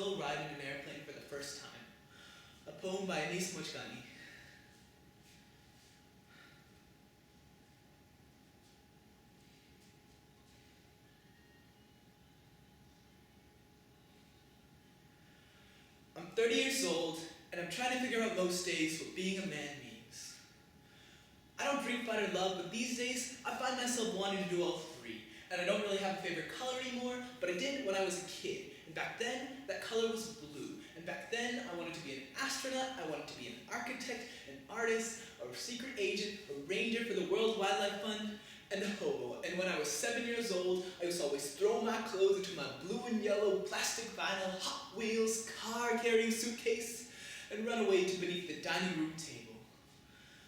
still ride in an airplane for the first time. A poem by Anis Mojgani. I'm 30 years old, and I'm trying to figure out most days what being a man means. I don't drink, fight, or love, but these days I find myself wanting to do all three. And I don't really have a favorite color anymore, but I did when I was a kid. And back then, that color was blue. And back then, I wanted to be an astronaut, I wanted to be an architect, an artist, a secret agent, a ranger for the World Wildlife Fund, and a hobo. And when I was 7 years old, I used to always throw my clothes into my blue and yellow plastic vinyl Hot Wheels car-carrying suitcase and run away to beneath the dining room table.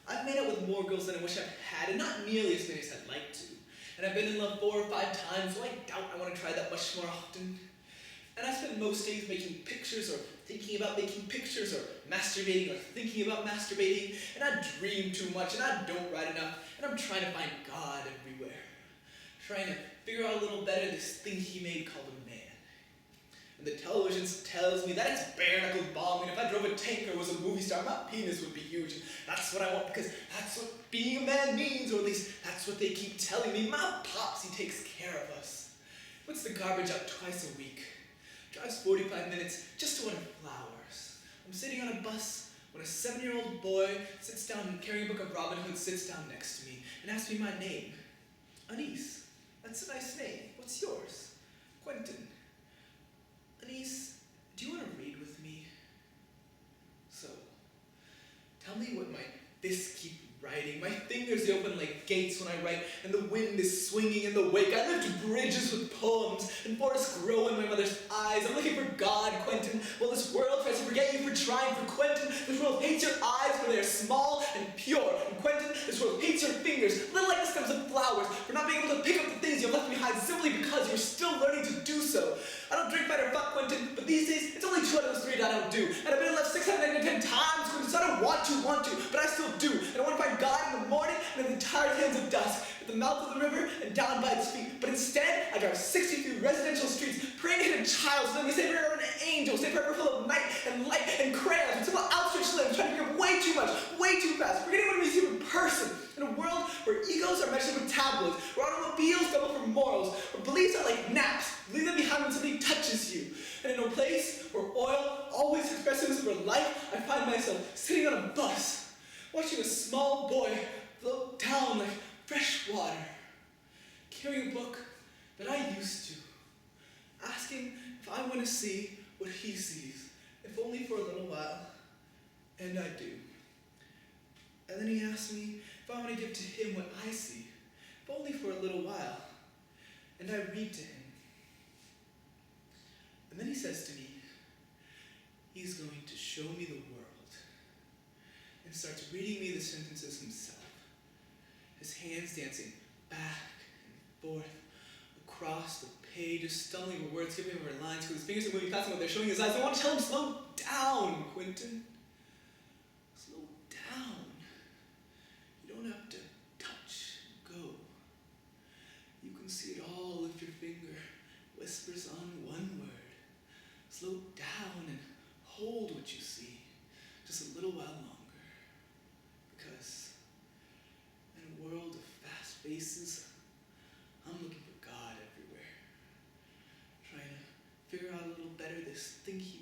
I've made out with more girls than I wish I've had, and not nearly as many as I'd like to. And I've been in love 4 or 5 times, so I doubt I want to try that much more often. And I spend most days making pictures or thinking about making pictures or masturbating or thinking about masturbating. And I dream too much and I don't write enough. And I'm trying to find God everywhere. Trying to figure out a little better this thing he made called a man. And the television tells me that it's bare-knuckle bombing. If I drove a tank or was a movie star, my penis would be huge. And that's what I want because that's what being a man means, or at least that's what they keep telling me. My pops, he takes care of us. Puts the garbage out twice a week. Drives 45 minutes just to water flowers. I'm sitting on a bus when a 7-year-old boy sits down carrying a book of Robin Hood, sits down next to me and asks me my name. Anis. That's a nice name. What's yours? Quentin. Anis, do you want to read with me? So, tell me what my fists keep writing. My fingers open like gates when I write, and the wind is swinging in the wake. I lift bridges with poems, and forests grow in my mother's eyes. I'm looking for God, Quentin. Well, this world tries to forget you for trying for Quentin. This world hates your eyes for they are small and pure. And Quentin, this world hates your fingers, little like the stems of flowers, for not being able to pick up the things you left behind simply because you're still learning to do so. I don't drink, fight, or fuck, Quentin, but these days, it's only 2 out of those 3 that I don't do. And I've been left 610 times, Quentin, so I don't want to, but I still do. And I want to find God in the morning and in the tired hands of dusk, at the mouth of the river and down by its feet. But instead, I drive 60 through residential streets, praying to hit a child, so let me say forever an angel, say forever full of night and light and crayons, with simple outstretched limbs, trying to pick up way too much, way too fast, forgetting what it means to be a human person. In a world where egos are measured with tabloids, where automobiles double for morals, where beliefs are like naps, leave them behind when something touches you. And in a place where oil always expresses for life, I find myself sitting on a bus, watching a small boy float down like fresh water, carrying a book that I used to, asking if I want to see what he sees, if only for a little while, and I do. And then he asks me if I want to give to him what I see, if only for a little while, and I read to him. And then he says to me, he's going to show me the world, and starts reading me the sentences himself, his hands dancing back and forth across the page, just stumbling over words, skipping over lines, because his fingers are moving fast enough, they're showing his eyes. I want to tell him, slow down, Quentin. Slow down. You don't have to touch and go. You can see it all, lift your finger, whispers on one word. Slow down and hold what you see, just a little while longer. Because in a world of fast faces, I'm looking for God everywhere. Trying to figure out a little better this thing he